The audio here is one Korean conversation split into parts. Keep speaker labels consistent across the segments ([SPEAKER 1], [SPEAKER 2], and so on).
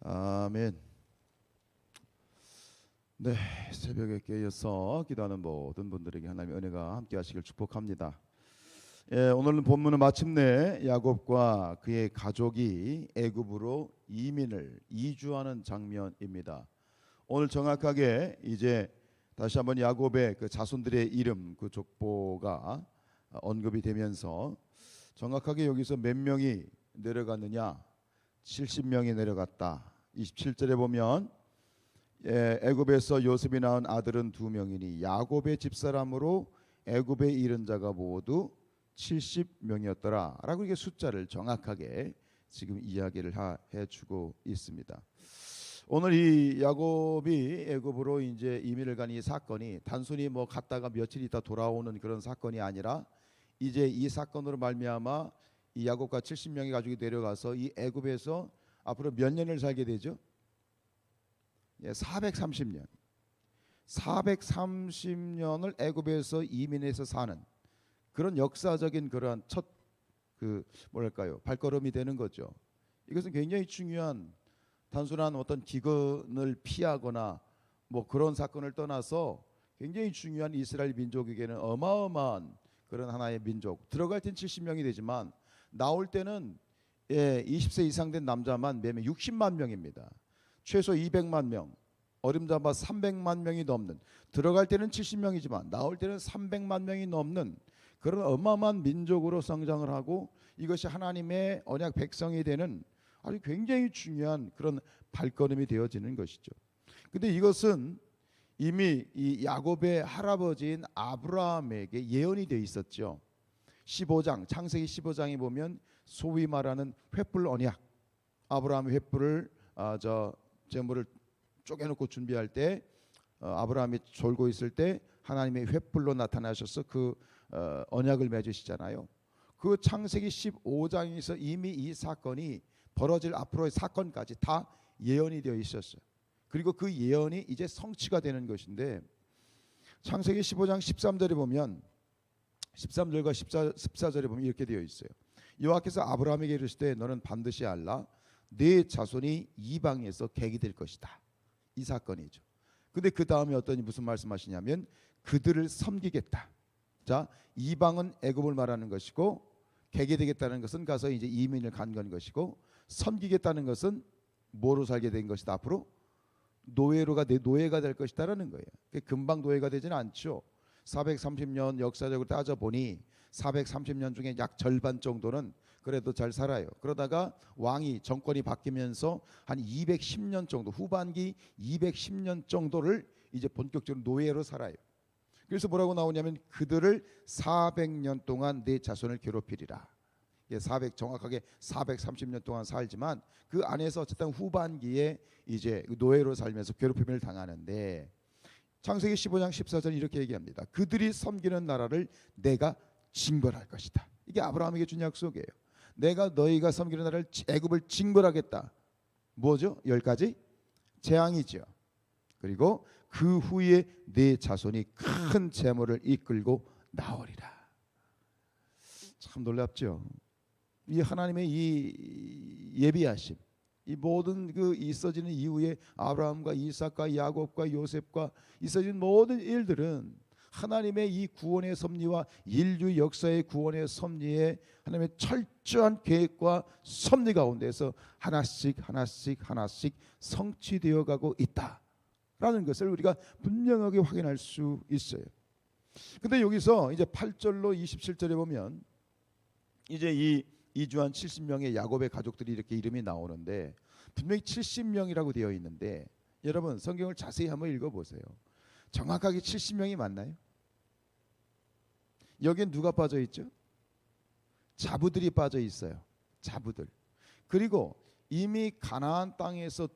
[SPEAKER 1] 아멘. 네, 새벽에 깨어서 기도하는 모든 분들에게 하나님의 은혜가 함께하시길 축복합니다. 오늘은 본문은 마침내 야곱과 그의 가족이 애굽으로 이주하는 장면입니다. 오늘 정확하게 이제 다시 한번 야곱의 그 자손들의 이름, 그 족보가 언급이 되면서 정확하게 여기서 몇 명이 내려갔느냐? 70명이 내려갔다. 27절에 보면 애굽에서 요셉이 낳은 아들은 2명이니 야곱의 집사람으로 애굽에 이른 자가 모두 70명이었더라 라고 이게 숫자를 정확하게 지금 이야기를 해주고 있습니다. 오늘 이 야곱이 애굽으로 이제 이민을 간 이 사건이 단순히 뭐 갔다가 며칠 있다 돌아오는 그런 사건이 아니라 이제 이 사건으로 말미암아 이 야곱과 70명의 가족이 내려가서 이 애굽에서 앞으로 몇 년을 살게 되죠? 430년. 430년을 애굽에서 이민해서 사는 그런 역사적인 그러한 첫 발걸음이 되는 거죠. 이것은 굉장히 중요한 단순한 어떤 기근을 피하거나 뭐 그런 사건을 떠나서 굉장히 중요한 이스라엘 민족에게는 어마어마한 그런 하나의 민족. 들어갈 땐 70명이 되지만 나올 때는 20세 이상 된 남자만 매매 60만 명입니다. 최소 200만 명, 어림잡아 300만 명이 넘는, 들어갈 때는 70명이지만 나올 때는 300만 명이 넘는 그런 어마어마한 민족으로 성장을 하고 이것이 하나님의 언약 백성이 되는 아주 굉장히 중요한 그런 발걸음이 되어지는 것이죠. 근데 이것은 이미 이 야곱의 할아버지인 아브라함에게 예언이 되어 있었죠. 15장, 창세기 15장에 보면 소위 말하는 횃불 언약, 아브라함이 횃불을 제물을 쪼개놓고 준비할 때 아브라함이 졸고 있을 때 하나님의 횃불로 나타나셔서 그 언약을 맺으시잖아요. 그 창세기 15장에서 이미 이 사건이 벌어질 앞으로의 사건까지 다 예언이 되어 있었어요. 그리고 그 예언이 이제 성취가 되는 것인데 창세기 15장 13절에 보면 13절과 14절에 보면 이렇게 되어 있어요. 여호와께서 아브라함에게 이르시되 너는 반드시 알라 네 자손이 이방에서 객이 될 것이다. 이 사건이죠. 근데 그 다음에 무슨 말씀하시냐면 그들을 섬기겠다. 자, 이방은 애굽을 말하는 것이고 객이 되겠다는 것은 가서 이제 이민을 간 건 것이고 섬기겠다는 것은 뭐로 살게 된 것이다. 앞으로 노예가 될 것이다라는 거예요. 금방 노예가 되지는 않죠. 430년 역사적으로 따져보니 430년 중에 약 절반 정도는 그래도 잘 살아요. 그러다가 왕이 정권이 바뀌면서 한 210년 정도, 후반기 210년 정도를 이제 본격적으로 노예로 살아요. 그래서 뭐라고 나오냐면 그들을 400년 동안 내 자손을 괴롭히리라. 정확하게 430년 동안 살지만 그 안에서 어쨌든 후반기에 이제 노예로 살면서 괴롭힘을 당하는데 창세기 15장 14절 이렇게 얘기합니다. 그들이 섬기는 나라를 내가 징벌할 것이다. 이게 아브라함에게 준 약속이에요. 내가 너희가 섬기는 나라를 애굽을 징벌하겠다. 뭐죠? 10가지 재앙이죠. 그리고 그 후에 네 자손이 큰 재물을 이끌고 나오리라. 참 놀랍죠. 이 하나님의 이 예비하심, 이 모든 그 있어지는 이후에 아브라함과 이삭과 야곱과 요셉과 있어진 모든 일들은 하나님의 이 구원의 섭리와 인류 역사의 구원의 섭리에 하나님의 철저한 계획과 섭리 가운데서 하나씩 성취되어 가고 있다라는 것을 우리가 분명하게 확인할 수 있어요. 근데 여기서 이제 8절로 27절에 보면 이제 이 이주한 70명의 야곱의 가족들이 이렇게 이름이 나오는데 분명히 70명이라고 되어 있는데 여러분 성경을 자세히 한번 읽어보세요. 정확하게 70명이 맞나요? 여기엔 누가 빠져 있죠? 자부들이 빠져 있어요. 자부들. 그리고 이미 가나안 땅에서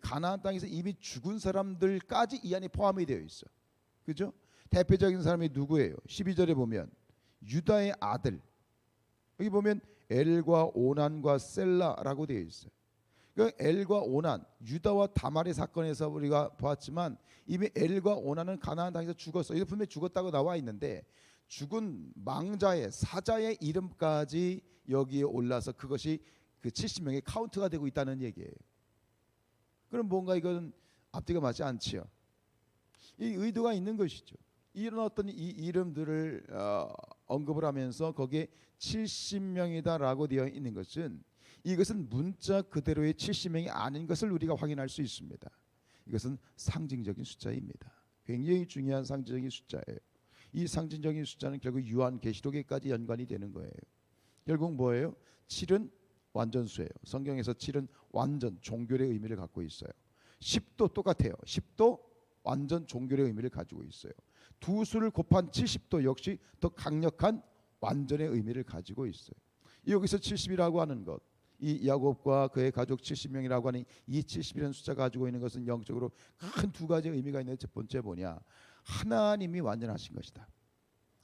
[SPEAKER 1] 가나안 땅에서 이미 죽은 사람들까지 이 안에 포함이 되어 있어요. 그죠? 대표적인 사람이 누구예요? 12절에 보면 유다의 아들, 여기 보면 엘과 오난과 셀라라고 되어 있어요. 그러니까 엘과 오난, 유다와 다말의 사건에서 우리가 보았지만 이미 엘과 오난은 가나안 땅에서 죽었어. 이거 분명히 죽었다고 나와 있는데 죽은 망자의 사자의 이름까지 여기에 올라서 그것이 그 70명의 카운트가 되고 있다는 얘기예요. 그럼 뭔가 이건 앞뒤가 맞지 않지요. 이 의도가 있는 것이죠. 이런 어떤 이 이름들을 언급을 하면서 거기에 70명이다라고 되어 있는 것은 이것은 문자 그대로의 70명이 아닌 것을 우리가 확인할 수 있습니다. 이것은 상징적인 숫자입니다. 굉장히 중요한 상징적인 숫자예요. 이 상징적인 숫자는 결국 요한계시록에까지 연관이 되는 거예요. 결국 뭐예요? 7은 완전수예요. 성경에서 7은 완전 종결의 의미를 갖고 있어요. 10도 똑같아요. 10도 완전 종결의 의미를 가지고 있어요. 두 수를 곱한 70도 역시 더 강력한 완전의 의미를 가지고 있어요. 여기서 70이라고 하는 것, 이 야곱과 그의 가족 70명이라고 하는 이 70이라는 숫자 가지고 있는 것은 영적으로 큰 두 가지 의미가 있는데, 첫 번째 뭐냐? 하나님이 완전하신 것이다.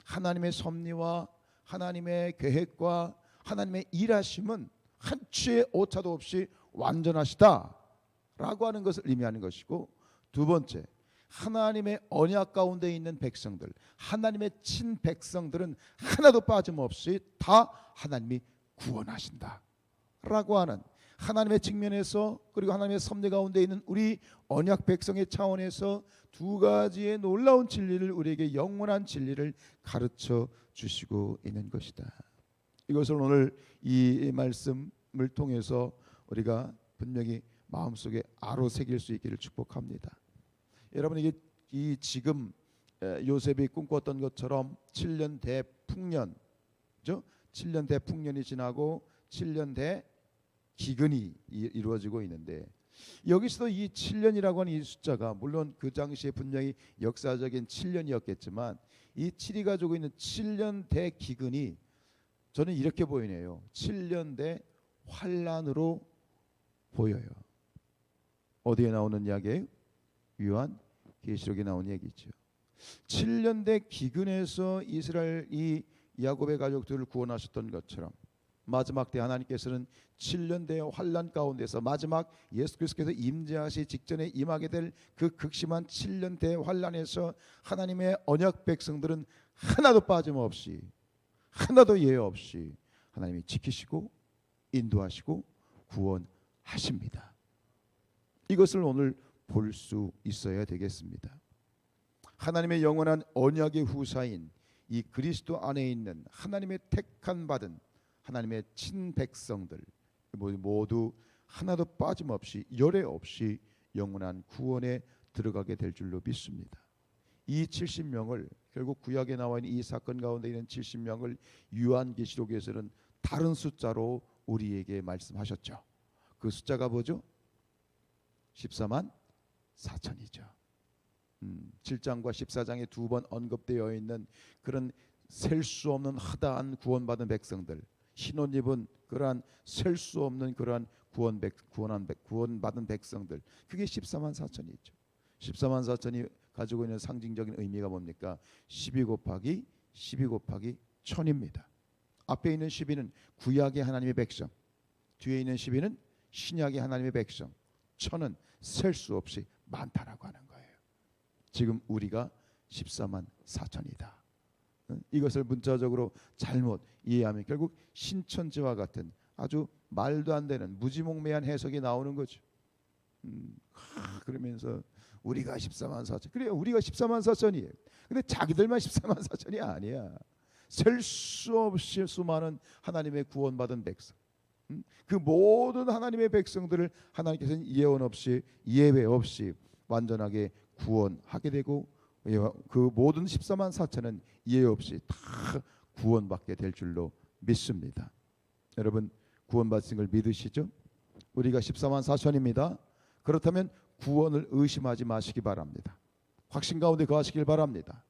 [SPEAKER 1] 하나님의 섭리와 하나님의 계획과 하나님의 일하심은 한치의 오차도 없이 완전하시다라고 하는 것을 의미하는 것이고, 두 번째, 하나님의 언약 가운데 있는 백성들, 하나님의 친백성들은 하나도 빠짐없이 다 하나님이 구원하신다 라고 하는, 하나님의 측면에서 그리고 하나님의 섭리 가운데 있는 우리 언약 백성의 차원에서 두 가지의 놀라운 진리를, 우리에게 영원한 진리를 가르쳐 주시고 있는 것이다. 이것을 오늘 이 말씀을 통해서 우리가 분명히 마음속에 아로새길 수 있기를 축복합니다. 여러분, 이게 이 지금 요셉이 꿈꿨던 것처럼 7년 대풍년, 그죠? 7년 대풍년이 지나고 7년 대기근이 이루어지고 있는데, 여기서도 이 7년이라고 하는 이 숫자가 물론 그 당시에 분명히 역사적인 7년이었겠지만, 이 7이 가지고 있는 7년 대기근이 저는 이렇게 보이네요. 7년 대 환란으로 보여요. 어디에 나오는 이야기예요? 요한계시록에 나온 얘기죠. 7년 대 기근에서 이스라엘 이 야곱의 가족들을 구원하셨던 것처럼, 마지막 때 하나님께서는 7년 대 환란 가운데서 마지막 예수 그리스도께서 임재하시 직전에 임하게 될 그 극심한 7년 대 환란에서 하나님의 언약 백성들은 하나도 빠짐없이, 하나도 예외 없이 하나님이 지키시고 인도하시고 구원하십니다. 이것을 오늘 볼 수 있어야 되겠습니다. 하나님의 영원한 언약의 후사인 이 그리스도 안에 있는 하나님의 택한 받은 하나님의 친백성들 모두 하나도 빠짐없이 열애 없이 영원한 구원에 들어가게 될 줄로 믿습니다. 이 70명을 결국 구약에 나와 있는 이 사건 가운데 있는 70명을 요한계시록에서는 다른 숫자로 우리에게 말씀하셨죠. 그 숫자가 뭐죠? 14만 4천이죠. 7장과 14장에 두 번 언급되어 있는 그런 셀 수 없는 허다한 구원받은 백성들, 신혼 입은 그러한 셀 수 없는 그러한 구원받은 백성들, 그게 14만 4천이죠. 14만 4천이 가지고 있는 상징적인 의미가 뭡니까? 12 곱하기 12 곱하기 1000입니다. 앞에 있는 12는 구약의 하나님의 백성, 뒤에 있는 12는 신약의 하나님의 백성, 1000은 셀 수 없이 많다라고 하는 거예요. 지금 우리가 14만 4천이다. 이것을 문자적으로 잘못 이해하면 결국 신천지와 같은 아주 말도 안 되는 무지몽매한 해석이 나오는 거죠. 그러면서 우리가 14만 4천, 그래요, 우리가 14만 4천이에요. 근데 자기들만 14만 4천이 아니야. 셀 수 없이 수많은 하나님의 구원받은 백성, 그 모든 하나님의 백성들을 하나님께서는 예언 없이 예외 없이 완전하게 구원하게 되고, 그 모든 14만 4천은 예외 없이 다 구원받게 될 줄로 믿습니다. 여러분, 구원받은 걸 믿으시죠? 우리가 14만 4천입니다. 그렇다면 구원을 의심하지 마시기 바랍니다. 확신 가운데 거하시길 바랍니다.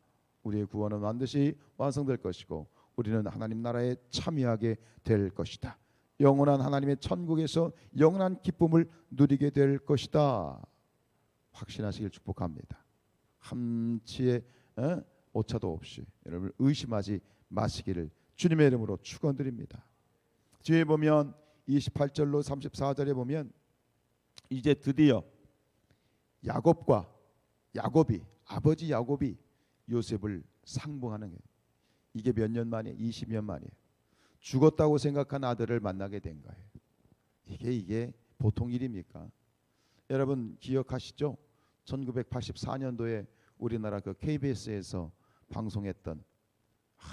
[SPEAKER 1] 우리의 구원은 반드시 완성될 것이고 우리는 하나님 나라에 참여하게 될 것이다. 영원한 하나님의 천국에서 영원한 기쁨을 누리게 될 것이다. 확신하시길 축복합니다. 한치의 오차도 없이 여러분 의심하지 마시기를 주님의 이름으로 축원드립니다. 뒤에 보면 28절로 34절에 보면 이제 드디어 아버지 야곱이 요셉을 상봉하는 거예요. 이게 몇 년 만이에요? 20년 만이에요. 죽었다고 생각한 아들을 만나게 된 거예요. 이게 보통 일입니까? 여러분 기억하시죠? 1984년도에 우리나라 그 KBS에서 방송했던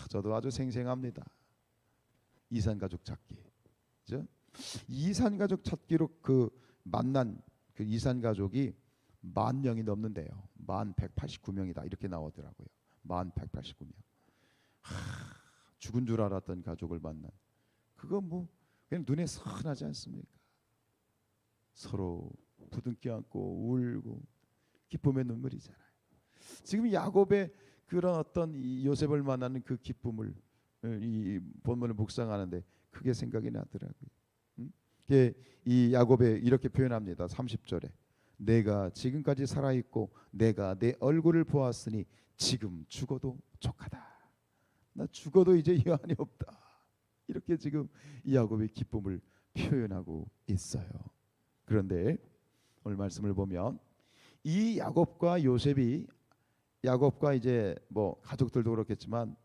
[SPEAKER 1] 저도 아주 생생합니다. 이산가족 찾기. 그죠? 이산가족 찾기로 그 만난 그 이산가족이 10,000명이 넘는데요. 10,189명이다 이렇게 나오더라고요. 10,189명. 죽은 줄 알았던 가족을 만난. 그거 뭐 그냥 눈에 선하지 않습니까? 서로 부둥켜 안고 울고 기쁨의 눈물이잖아요. 지금 야곱의 그런 어떤 이 요셉을 만나는 그 기쁨을 이 본문을 묵상하는데 크게 생각이 나더라고요. 이 야곱에 이렇게 표현합니다. 30절에 내가 지금까지 살아있고 내가 내 얼굴을 보았으니 지금 죽어도 족하다. 나 죽어도 이제 여한이 없다. 이렇게 지금 이 야곱의 기쁨을 표현하고 있어요. 그런데 오늘 말씀을 보면 이 야곱과 요셉이 야곱과 이제 뭐 가족들도 그렇겠지만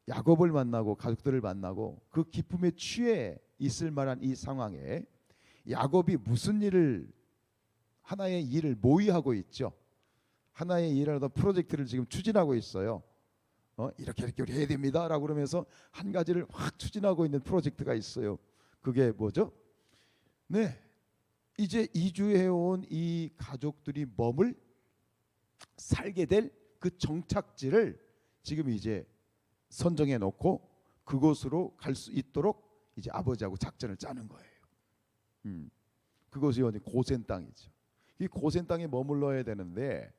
[SPEAKER 1] 야곱을 만나고 가족들을 만나고 그 기쁨에 취해 있을 만한 이 상황에 야곱이 무슨 일을 하나의 일을 모의하고 있죠. 하나의 일을 하던 프로젝트를 지금 추진하고 있어요. 이렇게 우리 해야 됩니다라고 그러면서 한 가지를 확 추진하고 있는 프로젝트가 있어요. 그게 뭐죠? 네, 이제 이주해온 이 가족들이 머물 살게 될 그 정착지를 지금 이제 선정해 놓고 그곳으로 갈 수 있도록 이제 아버지하고 작전을 짜는 거예요. 그것이 어디 고센 땅이죠. 이 고센 땅에 머물러야 되는데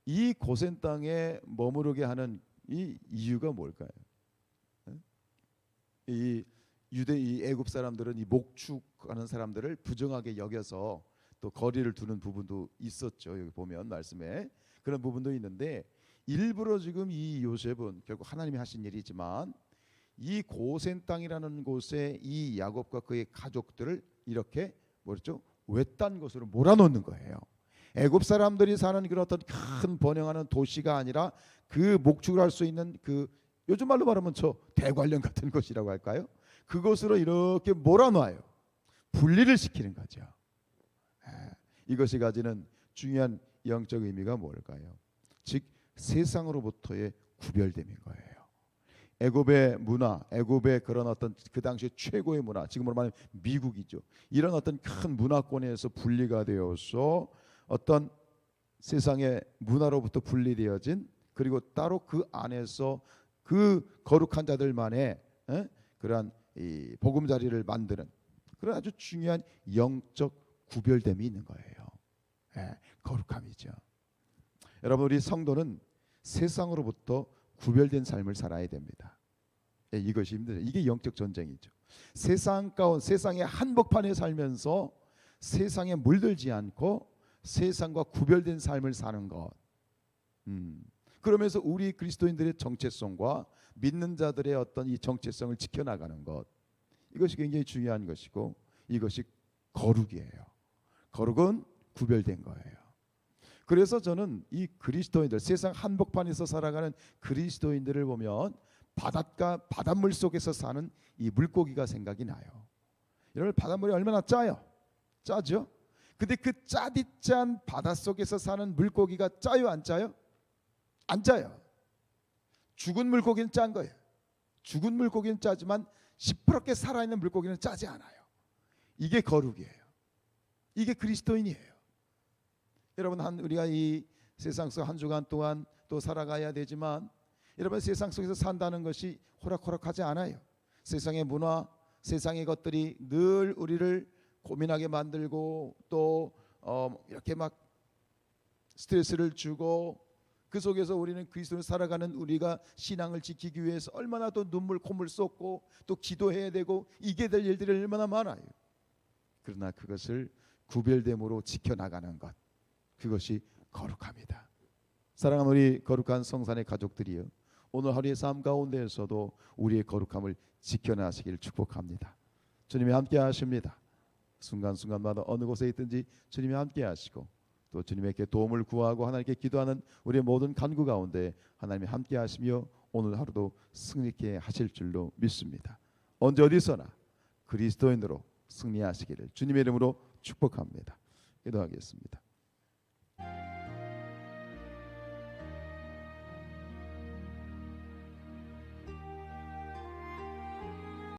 [SPEAKER 1] 이 고센 땅에 머무르게 하는 이 이유가 뭘까요? 이 애굽 사람들은 이 목축하는 사람들을 부정하게 여겨서 또 거리를 두는 부분도 있었죠. 여기 보면 말씀에 그런 부분도 있는데 일부러 지금 이 요셉은 결국 하나님이 하신 일이지만 이 고센 땅이라는 곳에 이 야곱과 그의 가족들을 이렇게 뭐랬죠? 외딴 곳으로 몰아넣는 거예요. 애굽 사람들이 사는 그런 어떤 큰 번영하는 도시가 아니라 그 목축을 할 수 있는 그 요즘 말로 말하면 저 대관령 같은 곳이라고 할까요? 그곳으로 이렇게 몰아넣어요. 분리를 시키는 거죠. 이것이 가지는 중요한 영적 의미가 뭘까요? 즉 세상으로부터의 구별됨인 거예요. 애굽의 문화, 애굽의 그런 어떤 그 당시 최고의 문화, 지금으로 말하면 미국이죠. 이런 어떤 큰 문화권에서 분리가 되어서 어떤 세상의 문화로부터 분리되어진 그리고 따로 그 안에서 그 거룩한 자들만의 그러한 이 보금자리를 만드는 그런 아주 중요한 영적 구별됨이 있는 거예요. 거룩함이죠. 여러분 우리 성도는 세상으로부터 구별된 삶을 살아야 됩니다. 이것이 힘들어요. 이게 영적 전쟁이죠. 세상 가운데 세상의 한복판에 살면서 세상에 물들지 않고 세상과 구별된 삶을 사는 것. 그러면서 우리 그리스도인들의 정체성과 믿는 자들의 어떤 이 정체성을 지켜나가는 것. 이것이 굉장히 중요한 것이고 이것이 거룩이에요. 거룩은 구별된 거예요. 그래서 저는 이 그리스도인들 세상 한복판에서 살아가는 그리스도인들을 보면 바닷물 속에서 사는 이 물고기가 생각이 나요. 여러분 바닷물이 얼마나 짜요? 짜죠? 근데 그 짜디짠 바닷속에서 사는 물고기가 짜요 안 짜요? 안 짜요. 죽은 물고기는 짠 거예요. 죽은 물고기는 짜지만 시퍼렇게 살아있는 물고기는 짜지 않아요. 이게 거룩이에요. 이게 그리스도인이에요. 여러분 우리가 이 세상 속 한 주간 동안 또 살아가야 되지만 여러분 세상 속에서 산다는 것이 호락호락하지 않아요. 세상의 문화, 세상의 것들이 늘 우리를 고민하게 만들고 또 이렇게 막 스트레스를 주고 그 속에서 우리는 그리스도를 살아가는 우리가 신앙을 지키기 위해서 얼마나 또 눈물 콧물 쏟고 또 기도해야 되고 이게 될 일들이 얼마나 많아요. 그러나 그것을 구별됨으로 지켜나가는 것, 그것이 거룩합니다. 사랑하는 우리 거룩한 성산의 가족들이요, 오늘 하루의 삶 가운데에서도 우리의 거룩함을 지켜나시길 축복합니다. 주님이 함께 하십니다. 순간순간마다 어느 곳에 있든지 주님이 함께 하시고 또 주님에게 도움을 구하고 하나님께 기도하는 우리의 모든 간구 가운데 하나님이 함께 하시며 오늘 하루도 승리케 하실 줄로 믿습니다. 언제 어디서나 그리스도인으로 승리하시기를 주님의 이름으로 축복합니다. 기도하겠습니다.